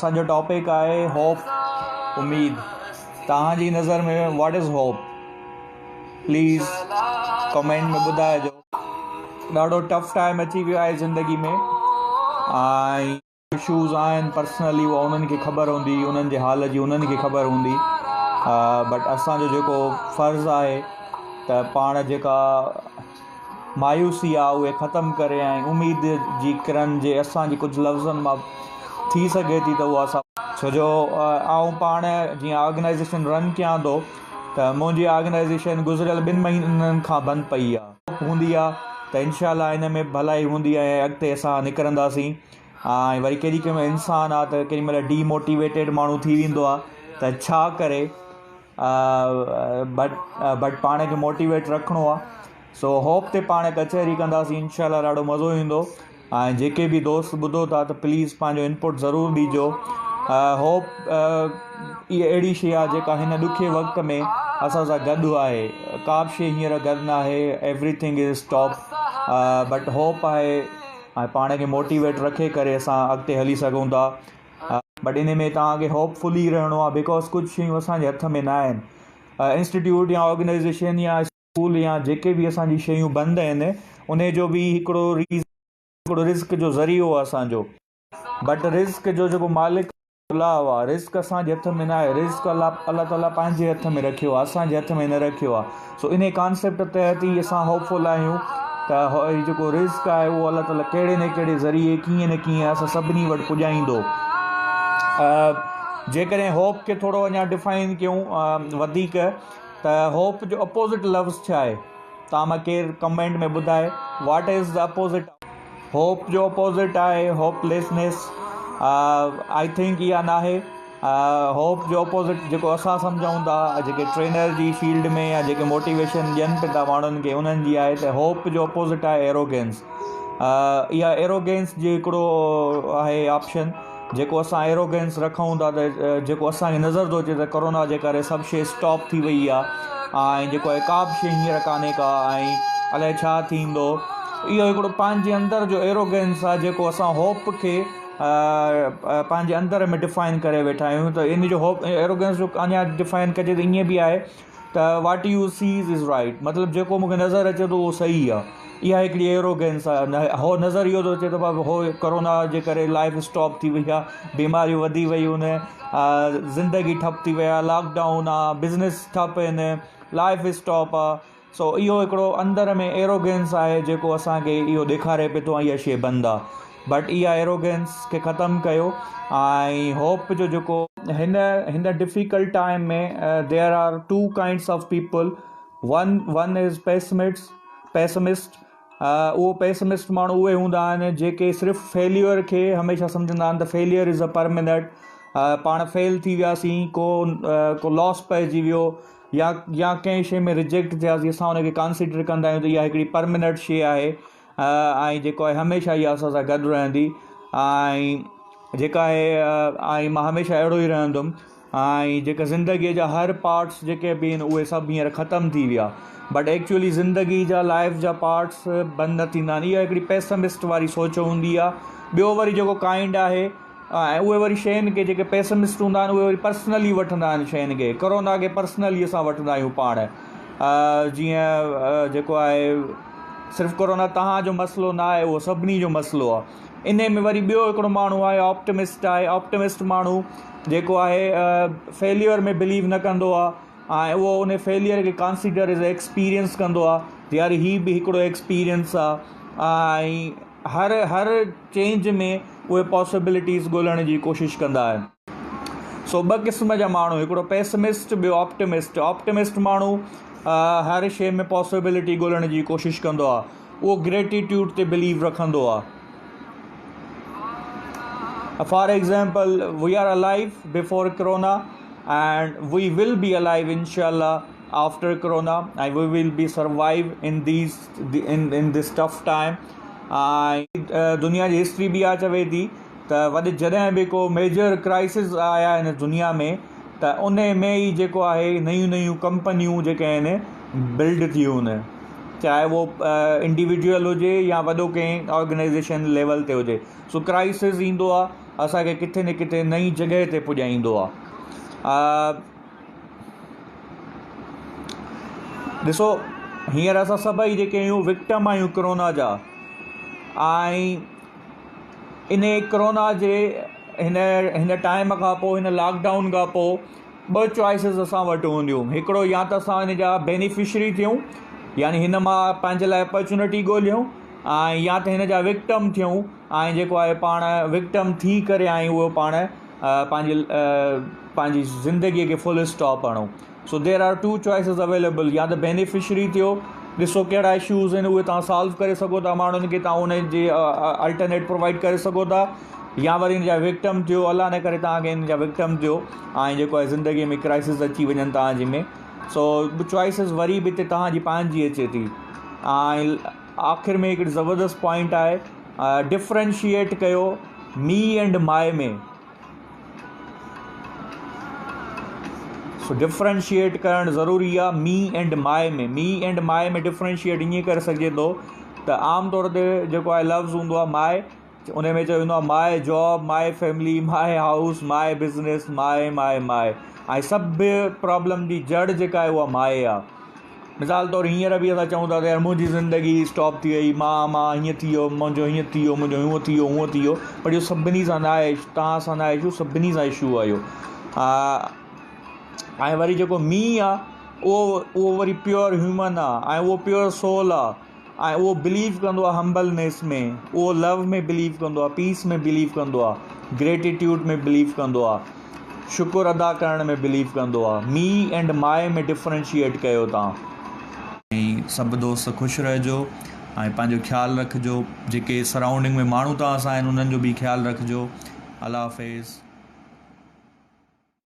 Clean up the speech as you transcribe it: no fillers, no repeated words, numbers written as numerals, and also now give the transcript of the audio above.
असांजो टॉपिक आहे होप उम्मीद। तव्हांजी नज़र में what is hope? Please comment में ॿुधाइजो। ॾाढो टफ टाइम अची वियो आहे ज़िंदगी में ऐं इशूज़ आहिनि पर्सनली, उहा उन्हनि खे ख़बर हूंदी, उन्हनि जे हाल जी उन्हनि खे ख़बर हूंदी। बट असांजो जेको फ़र्ज़ु आहे त पाण जेका मायूसी आहे उहे ख़तमु करे ऐं उमेद जी किरण जे असांजी कुझु लफ़्ज़नि मां थी सघे थी त उहा असां छो जो आउं पाण जीअं ऑर्गेनाइज़ेशन रन कयां थो त मुंहिंजी ऑर्गेनाइज़ेशन गुज़िरियल 2 महीननि खां बंदि पई आहे। हूंदी आहे त इनशाला इन में भलाई हूंदी ऐं अॻिते असां निकिरंदासीं। ऐं वरी केॾी कंहिं इंसानु आहे त केॾी महिल डीमोटिवेटेड माण्हू थी वेंदो आहे त छा करे, बट पाण खे मोटिवेट रखिणो आहे। सो होप ते पाण कचहरी कंदासीं इनशाला, ॾाढो मज़ो ईंदो। ऐं जेके बि दोस्त ॿुधो था त प्लीज़ पंहिंजो इनपुट ज़रूरु ॾिजो। होप इहा अहिड़ी शइ आहे जेका हिन ॾुखे वक़्त में असां सां गॾु आहे। का बि शइ हींअर गॾु न आहे, everything is stop, but hope आहे ऐं पाण खे मोटिवेट रखे करे असां अॻिते हली सघूं था। बट इन में तव्हांखे होपफुली रहणो आहे बिकॉज कुझु शयूं असांजे हथ में न आहिनि। इंस्टीट्यूट या ऑर्गेनाइज़ेशन या स्कूल या जेके बि असांजी शयूं बंदि आहिनि उन जो बि हिकिड़ो रिस्क जो ज़रियो आहे असांजो। बट रिस्क जो जेको मालिक अलाह आहे, रिस्क असांजे हथ में न आहे। रिस्क अलाह ताला पंहिंजे हथ में रखियो आहे, असांजे हथ में न रखियो आहे। सो इन कॉन्सेप्ट तहत ई असां होपफुल आहियूं त जेको रिस्क आहे उहो अलाह ताला कहिड़े न कहिड़े ज़रिए कीअं न कीअं असां सभिनी वटि पुॼाईंदो। जेकॾहिं होप खे थोरो अञा डिफाइन कयूं वधीक त होप जो अपोज़िट लफ़्ज़ छा आहे? तव्हां मां केरु कमेंट में ॿुधाए what is the opposite? Hope जो अपोज़िट आहे होपलेसनेस। आई थिंक इहा न आहे। होप जो अपोज़िट जेको असां सम्झूं था, जेके ट्रेनर जी फील्ड में या जेके मोटिवेशन ॾियनि पिया था माण्हुनि खे, उन्हनि जी आहे त होप जो अपोज़िट आहे एरोगेंस। इहा एरोगेंस जो हिकिड़ो आहे ऑप्शन जेको असां एरोगेंस रखूं था त जेको असांखे नज़र थो अचे त कोरोना जे करे सभु शइ स्टॉप थी वई आहे ऐं जेको आहे का बि शइ हींअर कान्हे का ऐं अलाए छा थींदो। इहो हिकिड़ो पंहिंजे अंदरि जो एरोगेंस आहे जेको असां होप खे पंहिंजे अंदरि में डिफाइन करे वेठा आहियूं। त इन जो होप एरोगेंस जो अञा डिफाइन कजे त ईअं बि आहे त what you sees is right, मतिलबु जेको मूंखे नज़र अचे थो उहो सही आहे। इहा हिकिड़ी एरोगेंस आहे। हो नज़र इहो थो अचे त हो कोरोना जे करे लाइफ स्टॉप थी वई आहे, बीमारियूं वधी वियूं आहिनि, ज़िंदगी ठप थी वई आहे, लॉकडाउन आहे, बिज़नेस ठप आहिनि, लाइफ स्टॉप आहे। सो इहो हिकिड़ो अंदरि में एरोगेंस आहे जेको असांखे इहो ॾेखारे पियो थो इहा शइ बंदि आहे। बट इहा एरोगेंस खे ख़तमु कयो ऐं होप जो जेको हिन डिफ़िकल्ट टाइम में there are 2 kinds of people. One is pessimist. उहो पेसिमिस्ट माण्हू उहे हूंदा आहिनि जेके सिर्फ़ु फेल्यूअर खे हमेशह सम्झंदा आहिनि त फेल्यूअर इज़ अ परमानेंट। पाण फेल थी वियासीं, को लॉस पइजी वियो या कंहिं शइ में रिजेक्ट थियासीं, असां हुनखे कंसिडर कंदा आहियूं त इहा हिकिड़ी परमानेंट शइ आहे ऐं जेको आहे हमेशह इहा असां सां गॾु रहंदी ऐं जेका आहे ऐं मां हमेशह अहिड़ो ई रहंदुमि। ऐं जेका ज़िंदगीअ जा हर पार्ट्स जेके बि आहिनि उहे सभु हींअर ख़तमु थी विया। बट एक्चुअली ज़िंदगी जा लाइफ जा पार्ट्स बंदि न थींदा आहिनि। इहा हिकिड़ी पेसिमिस्ट वारी सोच हूंदी आहे। ॿियो वरी जेको काइंड आहे ऐं उहे वरी शयुनि खे, जेके पेसिमिस्ट हूंदा आहिनि उहे वरी पर्सनली वठंदा आहिनि शयुनि खे। कोरोना खे पर्सनली असां वठंदा आहियूं पाण। जीअं जेको आहे सिर्फ़ु कोरोना तव्हांजो मसइलो न आहे, उहो सभिनी जो मसइलो आहे। इन में वरी ॿियो हिकिड़ो माण्हू आहे ऑप्टिमिस्ट आहे। ऑप्टिमिस्ट माण्हू जेको आहे फेल्यूअर में बिलीव न कंदो आहे ऐं उहो उन फेल्यूअर खे कंसिडर एज़ एक्सपीरियंस कंदो आहे। यार ही बि हिकिड़ो एक्सपीरियंस आहे ऐं हर चेंज में उहे पॉसिबिलिटीज़ ॻोल्हण जी कोशिशि कंदा आहिनि। सो 2 क़िस्म जा माण्हू, हिकिड़ो पेसिमिस्ट, ॿियो ऑप्टिमिस्ट। ऑप्टिमिस्ट माण्हू हर शइ में पॉसिबिलिटी ॻोल्हण जी कोशिशि कंदो आहे। उहो ग्रेटिट्यूड ते बिलीव रखंदो आहे। For example, we are alive before corona and we will be alive inshallah after corona and we will be survive in this tough time। दुनिया जी हिस्ट्री बि इहा चवे थी त वॾे जॾहिं बि को मेजर क्राइसिस आया आहिनि दुनिया में त उन में ई जेको आहे नयूं कंपनियूं जेके आहिनि बिल्ड थियूं आहिनि, चाहे वो इंडिविजुअल हुजे या वॾो कंहिं ऑर्गेनाइज़ेशन लेवल ते हुजे। सो क्राइसिस ईंदो आहे असांखे किथे न किथे नई जॻह ते पुॼाईंदो आहे। ॾिसो, हींअर असां सभई जेके आहियूं विक्टम आहियूं कोरोना जा, ऐं इन कोरोना जे हिन टाइम खां पोइ, हिन लॉकडाउन खां पोइ 2 चॉइसिस असां वटि हूंदियूं। हिकिड़ो, या त असां हिन जा बेनिफिशरी थियूं, यानी हिन मां पंहिंजे लाइ अपॉर्चुनिटी ॻोल्हियूं, ऐं या त हिन जा विक्टम थियूं, ऐं जेको आहे पाण विक्टम थी करे ऐं उहो पाण पंहिंजी ज़िंदगीअ खे full stop हणूं। So there are 2 choices available. या त बेनिफिशरी थियो, ॾिसो कहिड़ा इशूज़ आहिनि उहे तव्हां सॉल्व करे सघो था, माण्हुनि खे तव्हां उन जे अल्टरनेट प्रोवाइड करे सघो था। या वरी हिन जा विक्टम थियो, अलाह न करे तव्हांखे हिन जा विक्टम थियो ऐं जेको आहे ज़िंदगीअ में क्राइसिस अची वञनि तव्हांजे में। सो चॉइसिस वरी बि हिते तव्हांजी पंहिंजी अचे थी। ऐं आख़िर में हिकिड़ी ज़बरदस्त पॉइंट आहे, डिफ्रेंशिएट कयो मी एंड माए में। सो डिफ्रेंशिएट करणु ज़रूरी आहे मी एंड माए में। मी एंड माए में डिफ्रेंशिएट ईअं करे सघिजे थो त आम तौर ते जेको आहे लफ़्ज़ हूंदो आहे माए, उन में चयो वेंदो आहे माए जॉब, माए फैमिली, माए हाउस, माए बिज़नेस, माए माए माए, ऐं सभु प्रॉब्लम जी जड़ जेका आहे उहा माए आहे। मिसाल तौरु हींअर बि असां चऊं था त यार मुंहिंजी ज़िंदगी स्टॉप थी वई, मां हीअं थी वियो, मुंहिंजो हीअं थी वियो, मुंहिंजो हूअं थी वियो, हूअं थी वियो, पर इहो सभिनी सां न आहे, तव्हां सां न आहे इशू, सभिनी सां इशू आहे इहो। ऐं वरी जेको मी आहे उहो वरी प्योर ह्यूमन आहे, ऐं उहो प्योर सोल आहे, ऐं उहो बिलीव कंदो आहे हम्बलनेस में, उहो लव में बिलीव कंदो आहे, पीस में बिलीव कंदो आहे, ग्रेटिट्यूड में बिलीव कंदो आहे, शुक्र अदा करण में बिलीव कंदो आहे। मी एंड माए में डिफ्रेंशिएट कयो तव्हां। ऐं सभु दोस्त ख़ुशि रहिजो ऐं पंहिंजो ख़्यालु रखिजो। जेके सराउंडिंग में माण्हू तव्हां सां आहिनि उन्हनि जो बि ख़्यालु रखिजो। अल्लाह हाफ़िज़।